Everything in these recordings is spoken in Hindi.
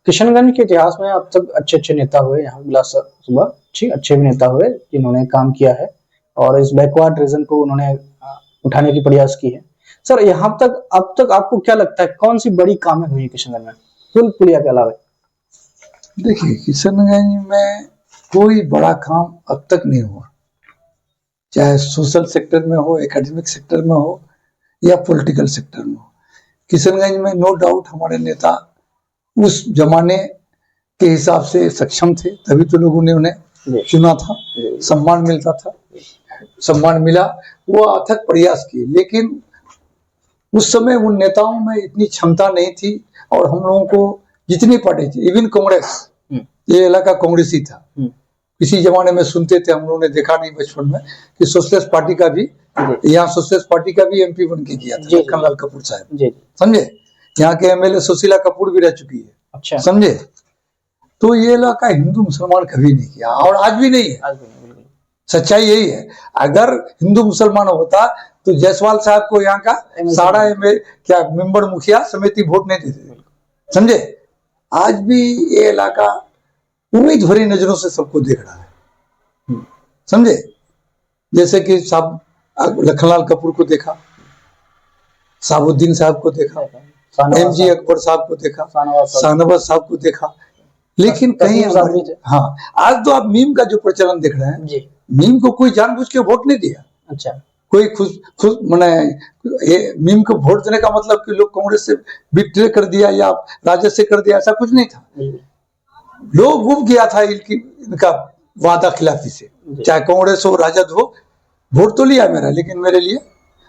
किशनगंज के इतिहास में अब तक अच्छे अच्छे नेता हुए यहाँ बिलास सुबह अच्छे भी नेता हुए जिन्होंने काम किया है और इस बैकवर्ड रीजन को उन्होंने उठाने की प्रयास की है। सर यहाँ तक अब तक आपको क्या लगता है कौन सी बड़ी कामें हुई है किशनगंज में पुलिया के अलावा? देखिए किशनगंज में कोई बड़ा काम अब तक नहीं हुआ, चाहे सोशल सेक्टर में हो, एकेडमिक सेक्टर में हो या पॉलिटिकल सेक्टर में हो। किशनगंज में नो डाउट हमारे नेता उस जमाने के हिसाब से सक्षम थे, तभी तो लोगों ने उन्हें चुना था, सम्मान मिलता था, सम्मान मिला, वो अथक प्रयास किए। लेकिन उस समय उन नेताओं में इतनी क्षमता नहीं थी और हम लोगों को जितनी पड़ी थी, इवन कांग्रेस, ये इलाका कांग्रेसी था। किसी जमाने में सुनते थे, हम लोगों ने देखा नहीं बचपन में कि सोशलिस्ट पार्टी का भी यहाँ सोशलिस्ट पार्टी का भी एमपी बन के किया था लखनलाल कपूर साहब, समझे। यहाँ के एमएलए सुशीला कपूर भी रह चुकी है, अच्छा समझे। तो ये इलाका हिंदू मुसलमान कभी नहीं किया और आज भी नहीं है, सच्चाई यही है। अगर हिंदू मुसलमान होता तो जायसवाल साहब को यहाँ का सारा क्या मेंबर मुखिया समिति वोट नहीं देते, समझे। आज भी ये इलाका उम्मीद भरी नजरों से सबको देख रहा है, समझे। जैसे कि साहब लखनलाल कपूर को देखा, साबुद्दीन साहब को देखा, एमजी अकबर साहब को देखा, शाहनवाज साहब को देखा, लेकिन कहीं हाँ आज तो आप मीम का जो प्रचलन देख रहे हैं, मीम को कोई जानबूझ के वोट नहीं दिया। अच्छा, कोई खुद मैंने मीम को वोट देने का मतलब कि लोग कांग्रेस से विड्रॉ कर दिया या राजद से कर दिया, ऐसा कुछ नहीं था। लोग गुम गया था इनका वादा खिलाफी से, चाहे कांग्रेस हो राजद हो। वोट तो लिया मेरा, लेकिन मेरे लिए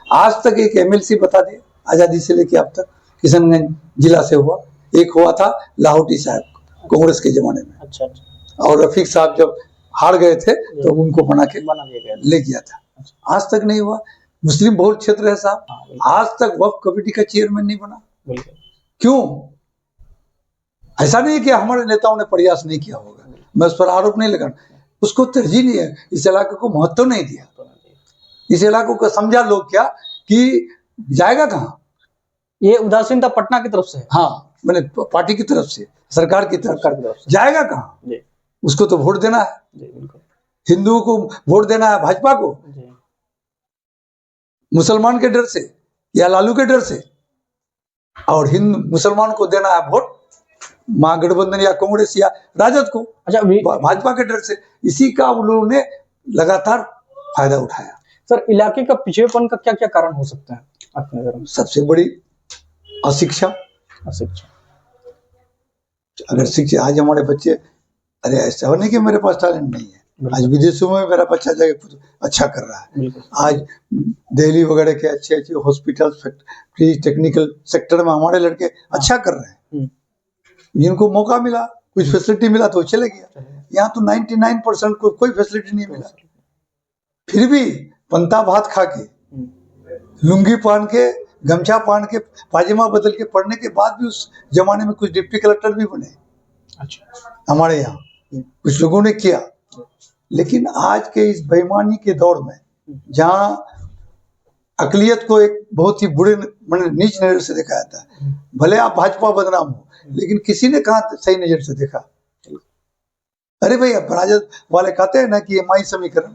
आज तक एक एमएलसी बता दे आजादी से लेके अब तक किशनगंज जिला से हुआ, एक हुआ था लाहौटी साहब कांग्रेस के जमाने में। अच्छा। और रफीक साहब जब हार गए थे तो उनको बना ले गया था। अच्छा। आज तक नहीं हुआ। मुस्लिम बहुल क्षेत्र है साहब, आज तक वक्फ कमेटी का चेयरमैन नहीं बना। क्यों? ऐसा नहीं कि हमारे नेताओं ने प्रयास नहीं किया होगा, मैं उस पर आरोप नहीं लगा, उसको तरजीह नहीं है, इस इलाके को महत्व नहीं दिया। इस इलाकों को समझा लोग क्या कि जाएगा कहाँ। ये उदासीनता पटना की तरफ से, हाँ मैंने पार्टी की तरफ से, सरकार की तरफ से जाएगा कहाँ। उसको तो वोट देना है, हिंदुओं को वोट देना है भाजपा को, मुसलमान के डर से या लालू के डर से, और हिंदू मुसलमान को देना है वोट महागठबंधन या कांग्रेस या राजद को, अच्छा भाजपा के डर से। इसी का उन लोगों ने लगातार फायदा उठाया। सर इलाके का पिछड़ेपन का क्या क्या कारण हो सकता है आपके नजर में? सबसे बड़ी अशिक्षा। अगर शिक्षा, आज हमारे बच्चे, अरे ऐसा नहीं कि मेरे पास टैलेंट नहीं है, आज विदेशों में मेरा बच्चा जाके अच्छा कर रहा है। आज दिल्ली वगैरह के अच्छे अच्छे हॉस्पिटल, फैक्ट्री, टेक्निकल सेक्टर में हमारे लड़के अच्छा कर रहे हैं। जिनको मौका मिला, कुछ फैसिलिटी मिला तो चले गया। यहाँ तो 99% को कोई फैसिलिटी नहीं मिला, फिर भी पंता भात खा के, लुंगी पहन के, गमछा पहन के, पायजामा बदल के पढ़ने के बाद भी उस जमाने में कुछ डिप्टी कलेक्टर भी बने। अच्छा, हमारे यहाँ कुछ लोगों ने किया। लेकिन आज के इस बेईमानी के दौर में, जहाँ अकलियत को एक बहुत ही बुरे नीच नजर से देखा जाता है, भले आप भाजपा बदनाम हो, लेकिन किसी ने कहा सही नजर से देखा। अरे भैया राजद वाले कहते हैं ना कि एमआई समीकरण,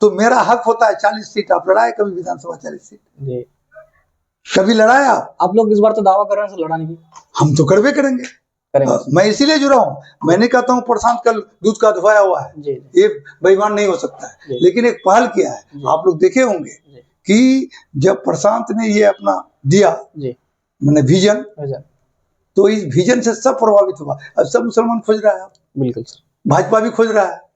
तो मेरा हक होता है 40 सीट। आप लड़ाए कभी विधानसभा 40 सीट? कभी लड़ाए आप लोग इस बार तो दावा कर रहे हैं लड़ाने की। हम तो करवे करेंगे। मैं इसीलिए जुड़ा हूँ। मैंने कहता हूँ प्रशांत कल दूध का धोया हुआ है, ये बेईमान नहीं हो सकता है, लेकिन एक पहल किया है। आप लोग देखे होंगे कि जब प्रशांत ने ये अपना दिया मैंने विजन, तो इस विजन से सब प्रभावित हुआ। अब सब मुसलमान खोज रहा है, बिल्कुल सर, भाजपा भी खोज रहा है।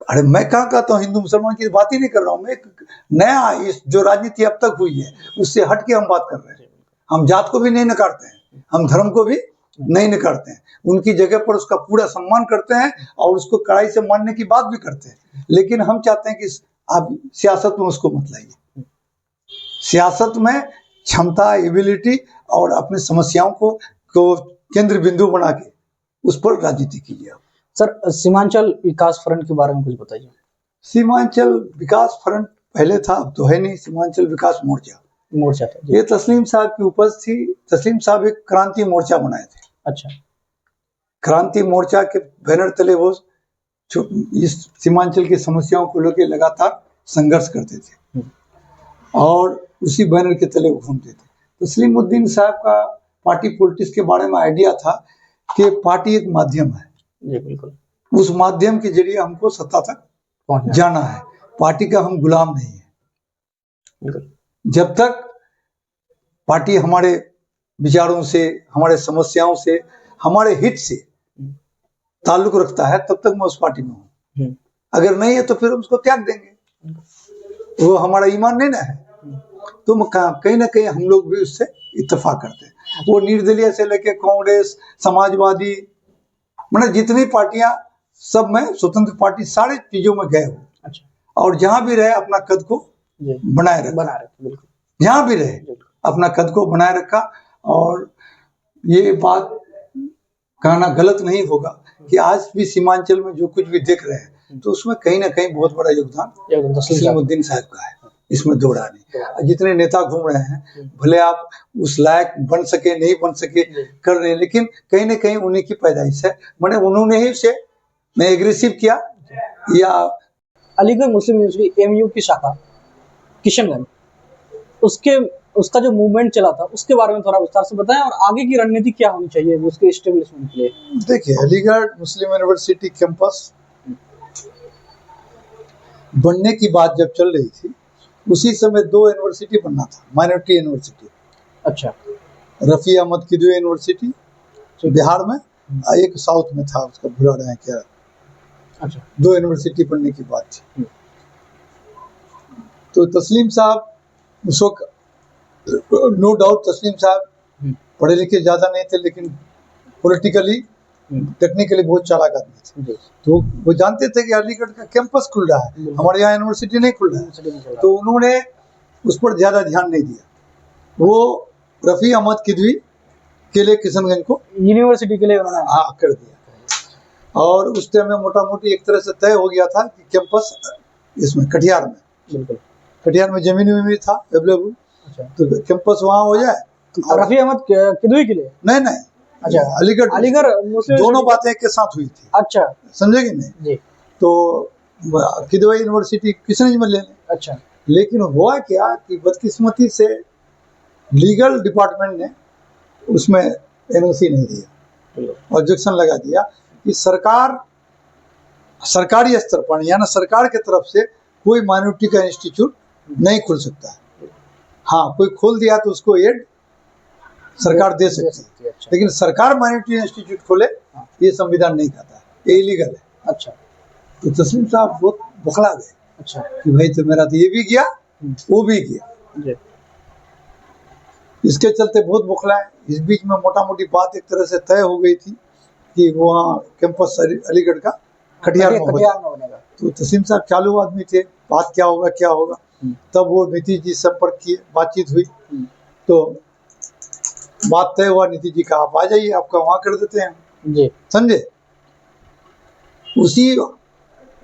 अरे मैं कहाँ कहता हूँ हिंदू मुसलमान की बात ही नहीं कर रहा हूँ, मैं एक नया इस जो राजनीति अब तक हुई है उससे हट के हम बात कर रहे हैं। हम जात को भी नहीं नकारते हैं, हम धर्म को भी नहीं नकारते हैं, उनकी जगह पर उसका पूरा सम्मान करते हैं और उसको कड़ाई से मानने की बात भी करते हैं। लेकिन हम चाहते हैं कि आप सियासत में उसको मत लाइए। सियासत में क्षमता, एबिलिटी और अपनी समस्याओं को केंद्र बिंदु बना के उस पर राजनीति कीजिए। सर सीमांचल विकास फ्रंट के बारे में कुछ बताइए। सीमांचल विकास फ्रंट पहले था, अब तो है नहीं। सीमांचल विकास मोर्चा था। ये तस्लीम साहब की उपज थी। तस्लीम साहब एक क्रांति मोर्चा बनाए थे। अच्छा। क्रांति मोर्चा के बैनर तले वो इस सीमांचल की समस्याओं को लेकर लगातार संघर्ष करते थे और उसी बैनर के तले वो घूमते थे। तस्लीमुद्दीन साहब का पार्टी पॉलिटिक्स के बारे में आइडिया था कि पार्टी एक माध्यम है, जी बिल्कुल, उस माध्यम के जरिए हमको सत्ता तक जाना है, पार्टी का हम गुलाम नहीं है। बिल्कुल, जब तक पार्टी हमारे विचारों से, हमारे समस्याओं से, हमारे हित से ताल्लुक रखता है तब तक मैं उस पार्टी में हूँ। अगर नहीं है तो फिर हम उसको त्याग देंगे, वो हमारा ईमान नहीं ना है। तो कहीं ना कहीं हम लोग भी उससे इत्तेफाक करते हैं। वो निर्दलीय से लेके कांग्रेस, समाजवादी, मतलब जितनी पार्टियां, सब में स्वतंत्र पार्टी सारे चीजों में गए हो। अच्छा। और जहां भी रहे अपना कद को बनाए रखा, बिल्कुल, जहां भी रहे अपना कद को बनाए रखा। और ये बात कहना गलत नहीं होगा कि आज भी सीमांचल में जो कुछ भी देख रहे हैं तो उसमें कहीं ना कहीं बहुत बड़ा योगदान तस्लीमुद्दीन साहब का है, इसमें दो रानी। जितने नेता घूम रहे हैं, भले आप उस लायक बन सके नहीं बन सके कर रहे हैं, लेकिन कहीं ना कहीं उन्हीं की पैदाइश है। मैंने उन्होंने ही उसे मैं एग्रेसिव किया। या अलीगढ़ मुस्लिम यूनिवर्सिटी एमयू की शाखा किशनगंज, उसका जो मूवमेंट चला था उसके बारे में थोड़ा विस्तार से बताएं और आगे की रणनीति क्या होनी चाहिए उसके एस्टेब्लिशमेंट के लिए। देखिए, अलीगढ़ मुस्लिम यूनिवर्सिटी कैंपस बनने की बात जब चल रही थी उसी समय दो यूनिवर्सिटी बनना था, माइनॉरिटी यूनिवर्सिटी। अच्छा। रफी अहमद किदवई यूनिवर्सिटी बिहार में, एक साउथ में था, उसका भुला रहे हैं क्या। अच्छा। दो यूनिवर्सिटी बनने की बात थी। तो तस्लीम साहब उस वक्त, नो डाउट तस्लीम साहब पढ़े लिखे ज्यादा नहीं थे, लेकिन पॉलिटिकली टेक्निकली बहुत चालाक आदमी थे। तो वो जानते थे कि अलीगढ़ का कैंपस खुल रहा है, हमारे यहाँ यूनिवर्सिटी नहीं खुल रहा है, तो उन्होंने उस पर ज्यादा ध्यान नहीं दिया। वो रफी अहमद किदवई के लिए किशनगंज को यूनिवर्सिटी के लिए उन्होंने कर दिया। और उस टाइम में मोटा मोटी एक तरह से तय हो गया था कि कैंपस इसमें कटिहार में, बिल्कुल कटिहार में जमीन भी था अवेलेबल। अच्छा। तो कैंपस वहाँ हो जाए। रफी अहमद किदवई के लिए नहीं, अच्छा, अलीगढ़ दोनों बातें एक के साथ हुई थी। अच्छा, समझे कि नहीं जी। तो किदवई यूनिवर्सिटी किशनगंज में ले लें। अच्छा। लेकिन हुआ क्या कि बदकिस्मती से लीगल डिपार्टमेंट ने उसमें एनओसी नहीं दिया, ऑब्जेक्शन लगा दिया कि सरकारी स्तर पर यानी सरकार की तरफ से कोई माइनॉरिटी का इंस्टीट्यूट नहीं खुल सकता है। हाँ, कोई खोल दिया तो उसको एड सरकार दे सकती है, लेकिन सरकार माइनॉरिटी इंस्टीट्यूट खोले ये संविधान नहीं कहता है, ये इलीगल है। अच्छा। तो तस्लीम साहब बहुत बौखला गए। अच्छा। कि भाई तो मेरा तो ये भी गया वो भी गया, इसके चलते बहुत बौखलाए। इस बीच में मोटा मोटी बात एक तरह से तय हो गई थी कि वहाँ कैंपस अलीगढ़ का कटिहार में बनेगा। तो तस्लीम साहब चालू आदमी थे, बात क्या होगा। तब वो नीतीश जी संपर्क किए, बातचीत हुई, तो बात तय हुआ। नीतीश जी का आप आ जाइए, आपका वहाँ कर देते हैं जी, समझे। उसी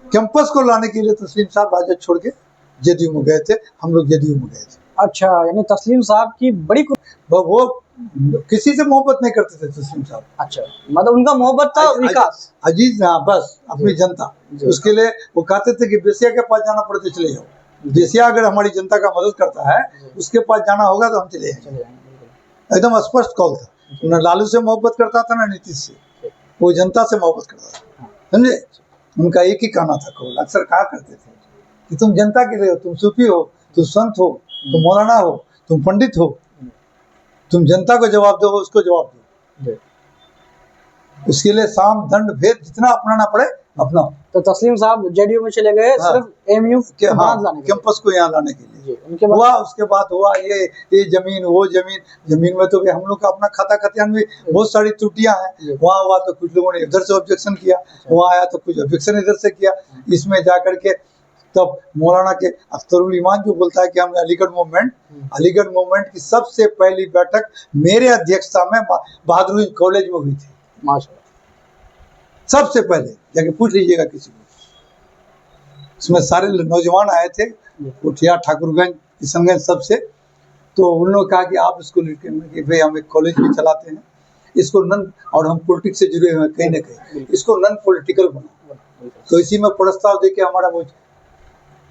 कैंपस को लाने के लिए तस्लीम साहब राजद छोड़ के जदयू में गए थे, हम लोग जदयू में गए थे। अच्छा, यानी तस्लीम साहब की बड़ी वो किसी से मोहब्बत नहीं करते थे तस्लीम साहब। अच्छा, मतलब उनका मोहब्बत था विकास, अजीज, हाँ बस अपनी जनता। उसके लिए वो कहते थे कि बेसिया के पास जाना पड़े तो चले जाओ, बेसिया अगर हमारी जनता का मदद करता है उसके पास जाना होगा तो हम चले जाएंगे। एकदम स्पष्ट कॉल था। न लालू से मोहब्बत करता था ना नीतीश से, वो जनता से मोहब्बत करता था, समझे। उनका एक ही कहना था, कॉल अक्सर कहा करते थे कि तुम जनता के लिए हो, तुम सूफी हो, तुम संत हो, तुम मौलाना हो, तुम पंडित हो, तुम जनता को जवाब दो, उसको जवाब दो। उसके लिए साम दंड भेद जितना अपनाना पड़े अपना। तो तस्लीम साहब जेडीयू में चले गए, हाँ, सिर्फ एमयू के कैंपस को यहाँ लाने के लिए उनके हुआ। उसके बाद हुआ ये जमीन वो जमीन में तो हम लोग का अपना खाता खतियान में बहुत सारी त्रुटियां हैं। वहाँ हुआ तो कुछ लोगों ने इधर से ऑब्जेक्शन किया, वहाँ आया तो कुछ ऑब्जेक्शन इधर से किया। इसमें जाकर के तब मौलाना के अख्तरुल ईमान जो बोलता है कि हमने अलीगढ़ मूवमेंट की सबसे पहली बैठक मेरे अध्यक्षता में बहादुर कॉलेज में हुई थी। माशाल्लाह, सबसे पहले जाके पूछ लीजिएगा किसी को। इसमें सारे नौजवान आए थे, कोठिया, ठाकुरगंज, किशनगंज सबसे। तो उन लोगों ने कहा कि आप इसको लिखे कि भाई हम एक कॉलेज भी चलाते हैं, इसको नन, और हम पॉलिटिक्स से जुड़े हुए हैं कहीं ना कहीं, इसको नन पॉलिटिकल बना। तो इसी में प्रस्ताव देके हमारा वो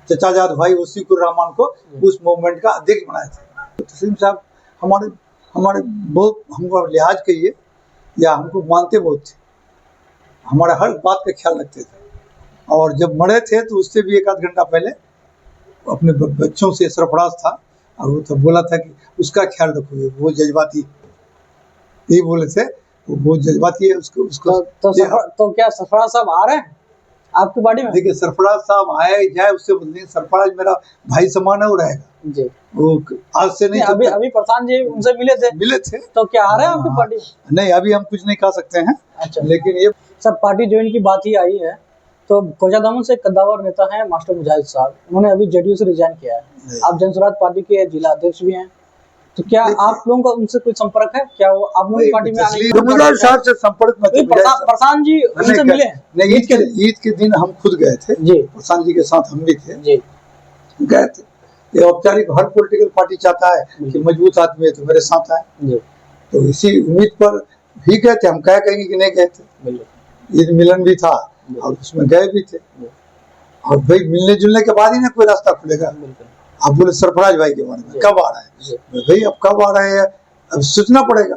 चचाजाद भाई वसीकुर रहमान को उस मूवमेंट का अध्यक्ष बनाया था। तो तस्लीम साहब हमारे हमारे बहुत हमको लिहाज कहिए या हमको मानते बहुत थे, हमारा हर बात का ख्याल रखते थे। और जब मरे थे तो उससे भी 1 आध घंटा पहले अपने बच्चों से सरफराज था, और वो तो बोला था कि उसका ख्याल रखोगे, वो जज्बाती, यही बोले थे, वो बहुत जज्बाती है। उसको तो क्या सरफराज साहब आ रहे हैं आपकी पार्टी में? देखिए सरफराज साहब आए जाए उससे बोलते, सरफराज मेरा भाई समान है, वो रहेगा जी। वो आज से नहीं। अभी प्रधान जी उनसे मिले थे तो क्या आ रहे हैं आपकी पार्टी में? नहीं, अभी हम कुछ नहीं कह सकते हैं। अच्छा। लेकिन ये सर पार्टी ज्वाइन की बात ही आई है तो कोचाधामन से कद्दावर नेता हैं मास्टर मुजाहिद साहब, उन्होंने अभी जेडीयू से रिजाइन किया है। आप जनसुराज पार्टी के जिला अध्यक्ष भी हैं, तो क्या आप लोगों का उनसे कोई संपर्क है? क्या वो आप लोगों की पार्टी में आने के मुजाहिद साहब से संपर्क मत कीजिए। प्रशांत जी उनसे मिले हैं? नहीं, ईद के दिन हम खुद गए थे जी, प्रशांत जी के साथ हम भी थे जी, गए थे। ये औपचारिक हर पॉलिटिकल पार्टी चाहता है कि मजबूत आदमी है तो मेरे साथ आए, तो इसी उम्मीद पर भी गए थे। हम क्या कहेंगे कि नहीं गए थे, ईद मिलन भी था और उसमें गए भी थे। और भाई मिलने जुलने के बाद ही ना कोई रास्ता खुलेगा। आप बोले सरफराज भाई के बारे में कब आ रहा है, भाई अब कब आ रहे हैं अब सोचना पड़ेगा।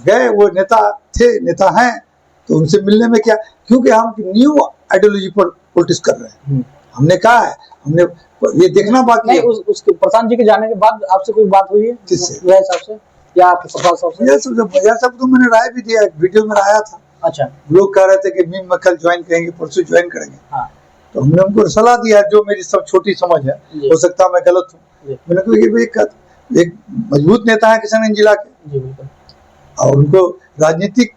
गए, वो नेता थे, नेता हैं, तो उनसे मिलने में क्या, क्योंकि हम न्यू आइडियोलॉजी पर पॉलिटिक्स कर रहे हैं। हमने कहा है, हमने ये देखना बाकी है। उसके प्रशांत जी के जाने के बाद आपसे कोई बात हुई है किससे? हिसाब से या आपके सरफराज साहब से? यह सब तो मैंने राय भी दिया, वीडियो में आया था। अच्छा। लोग कह रहे थे कि मीम में कल ज्वाइन करेंगे, परसों ज्वाइन करेंगे। हाँ। तो हमने उनको सलाह दिया, जो मेरी सब छोटी समझ है, हो सकता है मैं गलत हूँ। मैंने कहा कि एक मजबूत नेता है किशनगंज जिला के, और उनको राजनीतिक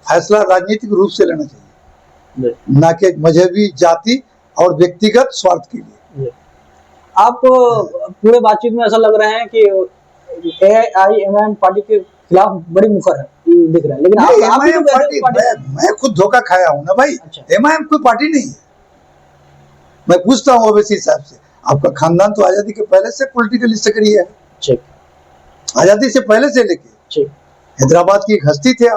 फैसला राजनीतिक रूप से लेना चाहिए, ना कि मजहबी, जाति और व्यक्तिगत स्वार्थ के लिए। आप पूरे बातचीत में ऐसा लग रहे हैं कि AIMIM पार्टी के खिलाफ बड़ी मुखर है दिख रहा है, लेकिन MIM पार्टी, मैं खुद धोखा खाया हूँ ना भाई। अच्छा। MIM कोई पार्टी नहीं है। मैं पूछता हूँ ओवैसी साहब से, आपका खानदान तो आजादी के पहले से पॉलिटिकली सक्रिय है, आजादी से पहले से लेके हैदराबाद की एक हस्ती थे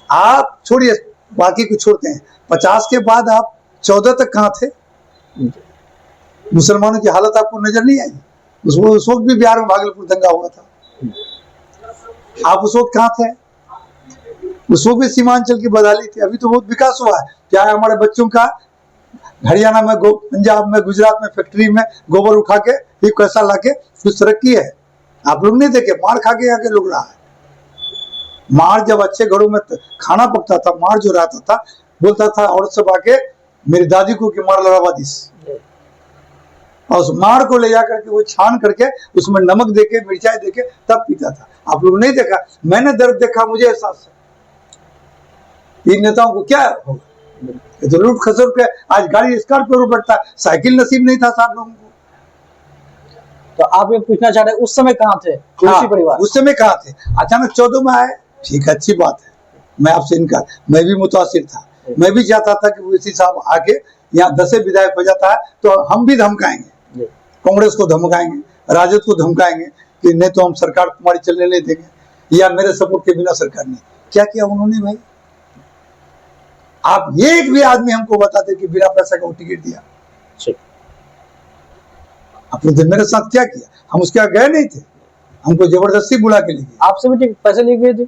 आप छोड़िए, बाकी को छोड़ते हैं। 50 के बाद आप 14 तक कहाँ थे? मुसलमानों की हालत आपको नजर नहीं आई? उस वक्त भी बिहार में भागलपुर दंगा हुआ था, आप उस वक्त कहाँ थे? उस वक्त भी सीमांचल की बदहाली थी। अभी तो बहुत विकास हुआ है, क्या है हमारे बच्चों का हरियाणा में, पंजाब में, गुजरात में फैक्ट्री में गोबर उठा के फिर पैसा लाके कुछ तरक्की है? आप लोग नहीं देखे, मार खा के आके लोग रहा है। मार जब अच्छे घरों में खाना पकता था, मार जो रहता था, बोलता था औरत सब आके मेरी दादी को कि मार लड़ावा दिस, और उस मार को ले जाकर के वो छान करके उसमें नमक देके, मिर्चाई देके तब पीता था। आप लोग नहीं देखा, मैंने दर्द देखा, मुझे एहसास है। इन नेताओं को क्या होगा? तो लूट खसर के आज गाड़ी स्कॉर्पियो पर बैठता है, साइकिल नसीब नहीं था साहब लोगों को। तो आप ये पूछना चाह रहे हैं उस समय कहाँ थे तुलसी परिवार? उस समय कहाँ थे? अचानक 14 में आए, ठीक है, अच्छी बात है, मैं आपसे इनका, मैं भी मुतासिर था, मैं भी चाहता था कि ओवैसी साहब आके यहाँ 10 विधायक हो जाता है तो हम भी धमकाएंगे, कांग्रेस को धमकाएंगे, राजद को धमकाएंगे कि नहीं तो हम सरकार तुम्हारी चलने नहीं देंगे, या मेरे सपोर्ट के बिना सरकार नहीं। क्या किया उन्होंने भाई? आप एक भी आदमी हमको बताते कि बिना पैसा का वो टिकट दिया? आपने मेरे साथ क्या किया? हम उसके यहाँ गए नहीं थे, हमको जबरदस्ती बुला के ले गए। आपसे भी पैसे ले गए थे?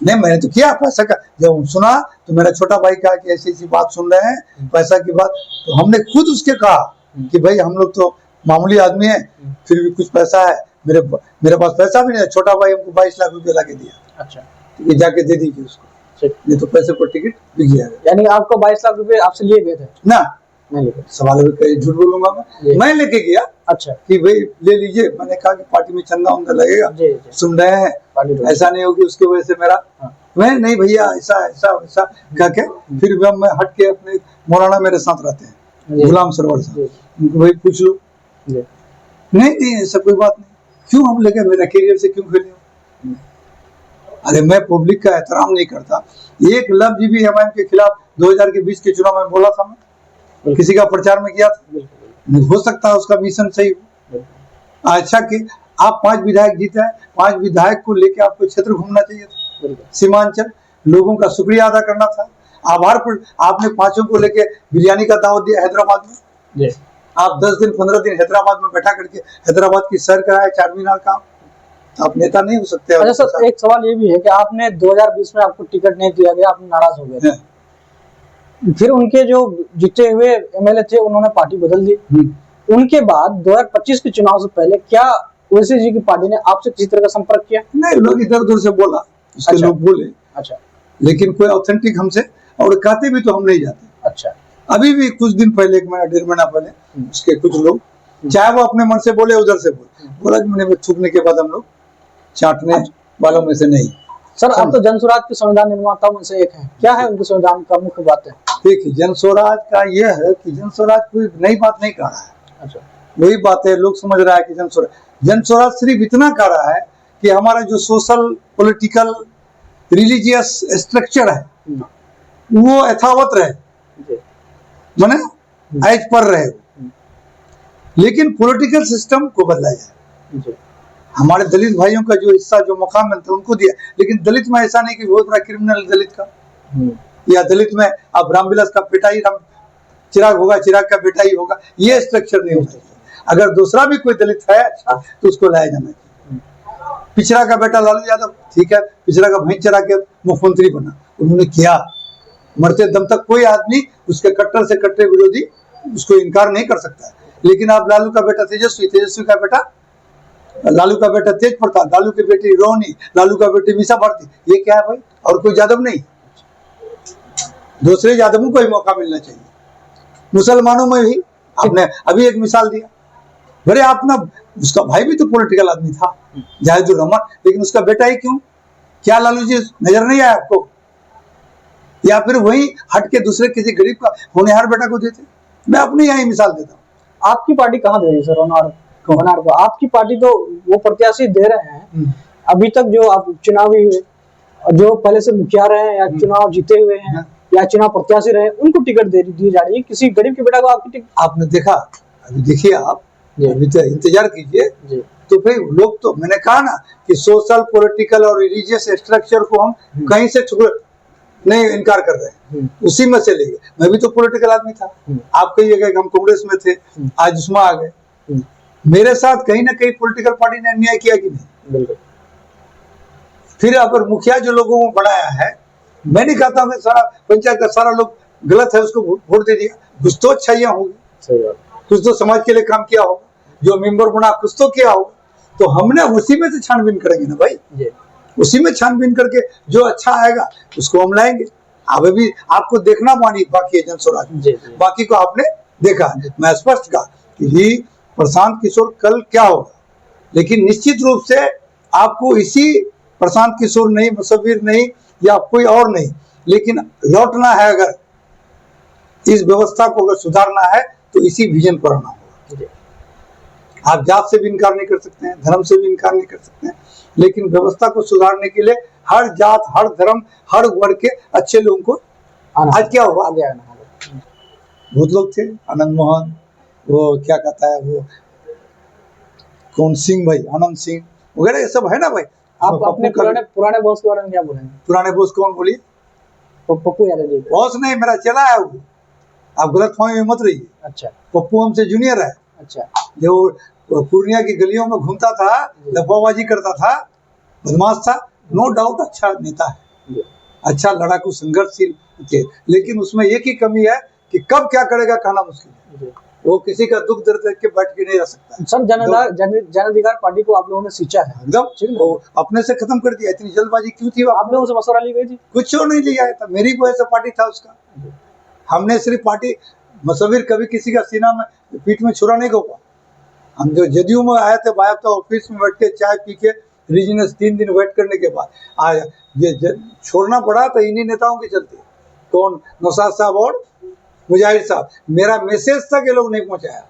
नहीं, मैंने तो किया पैसा का। जब सुना तो मेरा छोटा भाई कहा कि ऐसी ऐसी बात सुन रहे हैं, पैसा की बात, तो हमने खुद उसके कहा कि भाई हम लोग तो मामूली आदमी है, फिर भी कुछ पैसा है, मेरे पास पैसा भी नहीं है। छोटा भाई हमको 22 लाख रुपए ला के दिया। अच्छा, ये जाके दे दीजिए उसको, नहीं तो पैसे पर टिकट बिक गया। यानी आपको 22 लाख रुपए आपसे लिए गए थे? ना, सवाल झूठ बोलूंगा मैं लेके गया। अच्छा, कि भाई ले लीजिए। मैंने कहा कि पार्टी में चंदा उंदा लगेगा, सुन रहे हैं, ऐसा नहीं होगी उसकी वजह से मेरा। मैं नहीं भैया, ऐसा ऐसा वैसा कह के फिर मैं हट के, अपने मौलाना मेरे साथ रहते हैं, गुलाम सरवर साहब, उनको भाई पूछ लो। नहीं ऐसा कोई बात नहीं, क्यों हम लेके, मेरा करियर से क्यों खेले? अरे मैं पब्लिक का एहतराम नहीं करता। एक लफ्ज भी MIM के खिलाफ 2020 के चुनाव में बोला था, मैं किसी का प्रचार में किया था? हो सकता है उसका मिशन सही हो। अच्छा कि आप 5 विधायक जीते हैं, 5 विधायक को लेके आपको क्षेत्र घूमना चाहिए था। बिल्कुल। सीमांचल लोगों का शुक्रिया अदा करना था, आभार पर आपने पांचों को लेके बिरयानी का दावत दिया हैदराबाद में। जी। आप 10 दिन 15 दिन हैदराबाद में बैठा करके हैदराबाद की सैर कराया, चार मीनार का, आप नेता नहीं हो सकते। अच्छा सर, एक सवाल ये भी है कि आपने 2020 में आपको टिकट नहीं दिया गया, आप नाराज हो गए थे। फिर उनके जो जीते हुए एमएलए थे उन्होंने पार्टी बदल दी। उनके बाद 2025 के चुनाव से पहले क्या ओवैसी जी की पार्टी ने आपसे किसी तरह का संपर्क किया? नहीं, लोग इधर उधर से बोला, उसके अच्छा। लोग बोले, अच्छा। लेकिन कोई ऑथेंटिक हमसे, और कहते भी तो हम नहीं जाते। अच्छा। अभी भी कुछ दिन पहले, एक महीना डेढ़ महीना पहले, उसके कुछ लोग, चाहे वो अपने मन से बोले उधर से बोला कि मैंने थूकने के बाद हम लोग चाटने वालों में से नहीं। सर, आप तो जन स्वराज के संविधान निर्माताओं में से एक हैं, क्या है उनके संविधान का मुख्य बात है? देखिए, जन स्वराज का यह है कि जन स्वराज कोई नई बात नहीं कह रहा है। अच्छा। वही बात है, लोग समझ रहा है कि जन स्वराज सिर्फ इतना कह रहा है कि हमारा जो सोशल, पॉलिटिकल, रिलीजियस स्ट्रक्चर है वो यथावत रहे, माने एज पर रहे, लेकिन पॉलिटिकल सिस्टम को बदला जाए। हमारे दलित भाइयों का जो हिस्सा, जो मकाम मिलता है उनको दिया, लेकिन दलित में ऐसा नहीं कि बहुत बड़ा क्रिमिनल दलित का, या दलित में अब रामविलास का बेटा ही चिराग होगा, चिराग का बेटा ही होगा, ये स्ट्रक्चर नहीं होता। अगर दूसरा भी कोई दलित है अच्छा, तो उसको लाया जाना चाहिए। पिछड़ा का बेटा लालू यादव, ठीक है, पिछड़ा का भैंस चरा के मुख्यमंत्री बना, उन्होंने किया, मरते दम तक कोई आदमी उसके कट्टर से कट्टर विरोधी उसको इनकार नहीं कर सकता है। लेकिन आप लालू का बेटा तेजस्वी, तेजस्वी का बेटा लालू का बेटा तेज प्रताप, लालू की बेटी रोहिणी, लालू का बेटी मीसा भारती, ये क्या है भाई? और कोई यादव नहीं, दूसरे यादवों को ही मौका मिलना चाहिए। मुसलमानों में भी आपने अभी एक मिसाल दिया, बड़े अपना, उसका भाई भी तो पॉलिटिकल आदमी था, जाहिदुर रहमान, लेकिन उसका बेटा ही क्यों? क्या लालू जी नजर नहीं आया आपको? या फिर वही हट के दूसरे किसी गरीब का होनहार बेटा को देते? मैं अपनी यही मिसाल देता हूँ। आपकी पार्टी कहाँ दे रही है सर होनहार को? आपकी पार्टी तो वो प्रत्याशी दे रहे हैं अभी तक, जो आप चुनावी हुए, जो पहले से मुखिया रहे हैं या चुनाव जीते हुए हैं या चुनाव प्रत्याशी रहे, उनको टिकट दी जा रही है। किसी गरीब के बेटा को आपकी टिकट? आपने देखा, अभी देखिए आप, अभी तो इंतजार कीजिए। तो भाई लोग, तो मैंने कहा ना कि सोशल, पॉलिटिकल और रिलीजियस स्ट्रक्चर को हम कहीं से नहीं इनकार कर रहे हैं, उसी में से लेंगे। मैं भी तो पॉलिटिकल आदमी था, आप कहिएगा हम कांग्रेस में थे, आज उसमें आ गए। मेरे साथ कहीं ना कहीं पॉलिटिकल पार्टी ने अन्याय किया कि नहीं? बिल्कुल। फिर अगर मुखिया जो लोगों को बनाया है, मैं नहीं कहता हूँ सारा पंचायत का सारा लोग गलत है, उसको वोट दे दिया, कुछ तो अच्छाइयाँ होगी, कुछ तो समाज के लिए काम किया होगा, जो मेंबर बना कुछ तो किया होगा, तो हमने उसी में से छानबीन करेंगे ना भाई, उसी में छानबीन करके जो अच्छा आएगा उसको हम लाएंगे। अभी भी आपको देखना बाकी है जन स्वराज, बाकी को आपने देखा। मैं स्पष्ट कहा कि प्रशांत किशोर कल क्या होगा, लेकिन निश्चित रूप से आपको इसी प्रशांत किशोर नहीं, मुसव्विर नहीं, या कोई और नहीं, लेकिन लौटना है, अगर इस व्यवस्था को अगर सुधारना है तो इसी विजन पर आना होगा। आप जात से भी इनकार नहीं कर सकते हैं, धर्म से भी इनकार नहीं कर सकते हैं, लेकिन व्यवस्था को सुधारने के लिए हर जात, हर धर्म, हर वर्ग के अच्छे लोगों को आज क्या हुआ, आगे आना होगा। बहुत लोग थे, आनंद मोहन, वो क्या कहता है वो कौन सिंह भाई, आनंद सिंह वगैरह, ये सब है ना भाई। आप अपने पुराने बॉस के बारे में क्या बोलेंगे? पुराने बॉस कौन बोलिए? पप्पू यादव जी। बॉस नहीं, मेरा चला है वो, आप गलत फहमी में मत रहिए। अच्छा। पप्पू हमसे जूनियर है। अच्छा। जो पूर्णिया की गलियों में घूमता था, लफाबाजी करता था, बदमाश था, नो डाउट अच्छा नेता है, अच्छा लड़ाकू, संघर्षशील थे, लेकिन उसमें एक ही कमी है कि कब क्या करेगा कहना मुश्किल है। वो किसी का दुख दर्द देख के बैठ के नहीं रह सकता। सर, जन अधिकार पार्टी को आप लोगों ने सींचा है एकदम, वो अपने से खत्म कर दिया। इतनी जल्दबाजी क्यों थी? आप लोगों से मशवरा ली गई थी? कुछ और नहीं लिया था, मेरी वजह से पार्टी था उसका। हमने सिर्फ पार्टी, मुसव्विर कभी किसी का सीना में पीठ में छुरा नहीं घोंपा। हम जो जदयू में आए थे, बाया तो ऑफिस में बैठ के चाय पी के रीजनस 3 दिन वेट करने के बाद आज ये छोड़ना पड़ा, तो इन्हीं नेताओं के चलते। कौन? नौशाद साहब और मुजाहिर साहब। मेरा मैसेज तक ये लोग नहीं पहुंचाया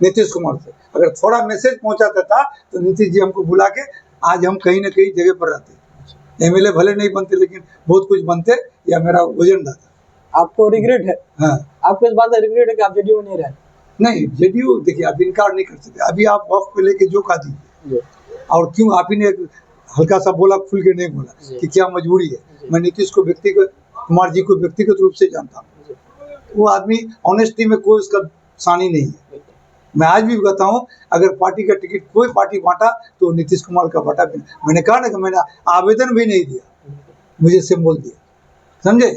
नीतीश कुमार से। अगर थोड़ा मैसेज पहुंचाता था तो नीतीश जी हमको बुला के आज हम कहीं ना कहीं जगह पर रहते। एमएलए भले नहीं बनते, लेकिन बहुत कुछ बनते, या मेरा एजेंडा था। आपको रिग्रेट है? हाँ, आपको इस बात का रिग्रेट है कि आप जेडीयू में नहीं रहे? नहीं, जेडीयू देखिए आप इनकार नहीं कर सकते। अभी आप वक्त पे लेके जो खा दीजिए, और क्यों आप ही ने हल्का सा बोला, खुल के नहीं बोला कि क्या मजबूरी है। मैं नीतीश को व्यक्तिगत, कुमार जी को व्यक्तिगत रूप से जानता हूँ। वो आदमी ऑनेस्टी में कोई उसका सानी नहीं है। मैं आज भी कहता हूँ, अगर पार्टी का टिकट कोई पार्टी बांटा तो नीतीश कुमार का बांटा भी नहीं। मैंने कहा ना कि मैंने आवेदन भी नहीं दिया, मुझे सिंबल दिया, समझे।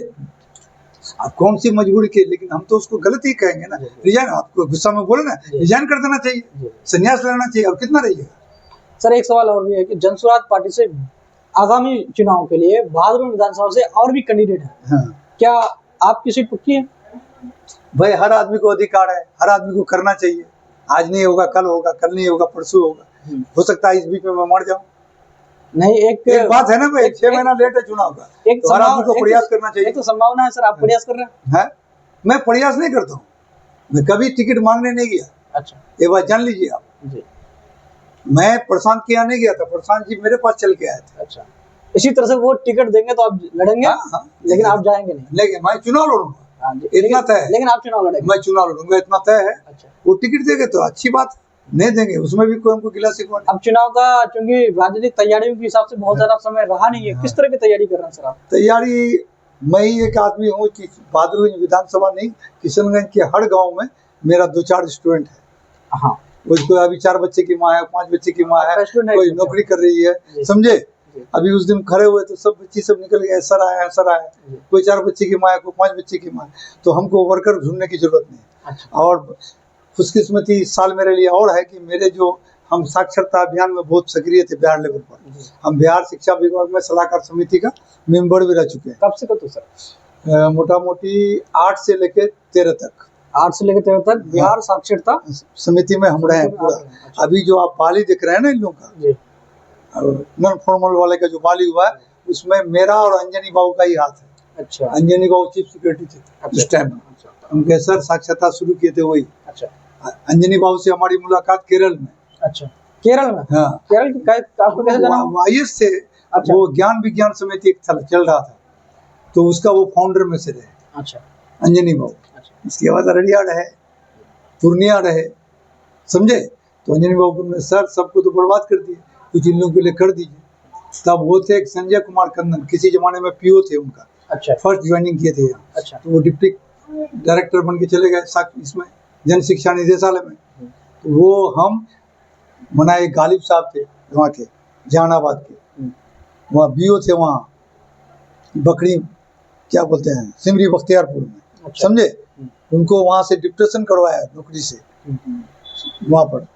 अब कौन सी मजबूरी के, लेकिन हम तो उसको गलत ही कहेंगे ना। रिजाइन, आपको गुस्सा में बोले ना, रिजाइन कर देना चाहिए, संन्यास लेना चाहिए, और कितना रहिएगा। सर एक सवाल और भी है कि जनसुराज पार्टी से आगामी चुनाव के लिए भादरों विधानसभा से और भी कैंडिडेट हैं। हाँ। क्या आपकी सीट पक्की है? भाई हर आदमी को अधिकार है, हर आदमी को करना चाहिए। आज नहीं होगा कल होगा, कल नहीं होगा परसों होगा, हो सकता है इस बीच में मैं मर जाऊं। नहीं, एक बात है ना भाई, 6 महीना लेट है चुनाव का, एक तो हर आदमी को प्रयास करना चाहिए। एक तो संभावना है सर, आप प्रयास कर रहे हैं? है, मैं प्रयास नहीं करता हूँ, मैं कभी टिकट मांगने नहीं गया। अच्छा, ये बात जान लीजिए आप। जी। मैं प्रशांत के यहाँ नहीं गया था, प्रशांत जी मेरे पास चल के आए थे। अच्छा, इसी तरह से वो टिकट देंगे तो आप लड़ेंगे? हाँ, लेकिन आप जाएंगे नहीं? लेकिन मैं चुनाव लड़ूंगा, हाँ जी, इतना तय है। लेकिन आप चुनाव लड़ेंगे? मैं चुनाव लड़ूंगा, इतना तय है। अच्छा, वो टिकट देंगे तो अच्छी बात, नहीं देंगे उसमें भी कोई हमको गिला शिकवा नहीं। अब चुनाव का, चूंकि राजनीतिक तैयारियों के हिसाब से बहुत ज्यादा समय रहा नहीं है, किस तरह की तैयारी कर रहे हैं सर आप? तैयारी, मैं ही एक आदमी हूँ कि भादरगंज विधानसभा नहीं, किशनगंज के हर गांव में मेरा 2-4 स्टूडेंट है। हाँ, कोई अभी 4 बच्चे की माँ है, 5 बच्चे की माँ है, स्टूडेंट है, कोई नौकरी कर रही है, समझे। अभी उस दिन खड़े हुए तो सब बच्ची सब निकल गए, सर आया सर आया। कोई 4 बच्चे की माँ है, कोई 5 बच्चे की माँ है, तो हमको वर्कर ढूंढने की जरूरत नहीं है। अच्छा। और खुशकिस्मती इस साल मेरे लिए और है कि मेरे जो, हम साक्षरता अभियान में बहुत सक्रिय थे बिहार लेवल पर। हम बिहार शिक्षा विभाग में सलाहकार समिति का मेंबर भी रह चुके हैं। कब से कब तक सर? मोटा मोटी 8 से लेकर 13 तक। 8 से लेकर 13 तक बिहार साक्षरता समिति में हम रहे हैं पूरा। अच्छा। अभी जो आप बाली देख रहे हैं ना इन लोगों का, नॉन फॉर्मल वाले का जो बाली हुआ है, उसमें मेरा और अंजनी बाबू का ही हाथ है। अच्छा, अंजनी बाबू चीफ सेक्रेटरी थे उस टाइम। उनके सर साक्षरता शुरू किए थे वही। अच्छा, अंजनी बाबू से हमारी मुलाकात केरल में। अच्छा, केरल में? हाँ, केरल की आपको कैसे जाना हुआ? आईएएस से। अच्छा। वो ज्ञान विज्ञान समिति एक चल रहा था, तो उसका वो फाउंडर में से रहे। अच्छा, अंजनी बाबू। अच्छा। इसके बाद अररिया रहे, पूर्णिया रहे, समझे। तो अंजनी बाबू ने सर सबको तो बर्बाद कर दिए, कुछ इन लोगों के लिए कर दीजिए। तब वो थे एक संजय कुमार कंदन, किसी जमाने में पीओ थे उनका। अच्छा, फर्स्ट ज्वाइनिंग किए थे यहाँ। अच्छा, तो वो डिप्टी डायरेक्टर बन के चले गए इसमें जन शिक्षा निदेशालय में। तो वो हम मना, एक गालिब साहब थे वहाँ के, जहानाबाद के, वहाँ बीओ थे, वहाँ बकरी क्या बोलते हैं, सिमरी बख्तियारपुर में। अच्छा। समझे। उनको वहाँ से डिप्टेशन करवाया नौकरी से, वहाँ पर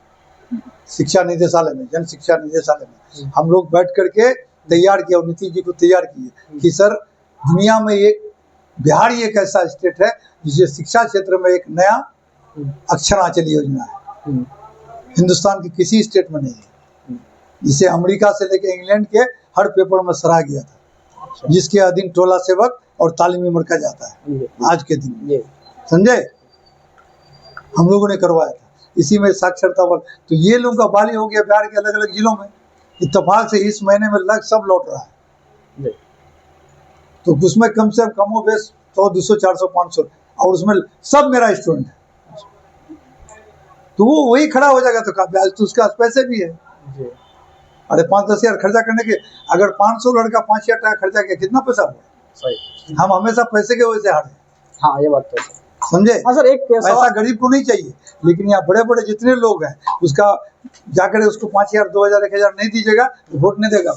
शिक्षा निदेशालय में, जन शिक्षा निदेशालय में हम लोग बैठ करके तैयार किया, और नीतीश जी को तैयार किए कि सर दुनिया में एक, बिहार ही एक ऐसा स्टेट है जिसे शिक्षा क्षेत्र में एक नया अक्षरांचल योजना है, हिंदुस्तान के किसी स्टेट में नहीं है, जिसे अमेरिका से लेकर इंग्लैंड के हर पेपर में सराहा गया था, जिसके अधीन टोला सेवक और तालीमी मरकज आता है आज के दिन, समझे। हम लोगों ने करवाया था, इसी में साक्षरता बल। तो ये लोगों का बाली हो गया बिहार के अलग अलग जिलों में, इत्तेफाक से इस महीने में लग सब लौट रहा है। तो उसमें कम से कम कमो बेश 100, 200, 400, 500, और उसमें सब मेरा स्टूडेंट है। तो वो वही खड़ा हो जाएगा, तो ब्याज तो उसका पैसे भी है। अरे 5-10 हज़ार खर्चा करने के, अगर 500 लड़का 5,000 टका खर्चा किया, कितना पैसा हुआ। हम हमेशा पैसे के वजह से हारे। हाँ, ये बात तो है, समझे। हाँ सर, एक पैसा गरीब को नहीं चाहिए, लेकिन यहाँ बड़े बड़े जितने लोग हैं, उसका जाकर उसको 5,000, 2,000, 1,000 नहीं दीजिएगा तो वोट नहीं देगा।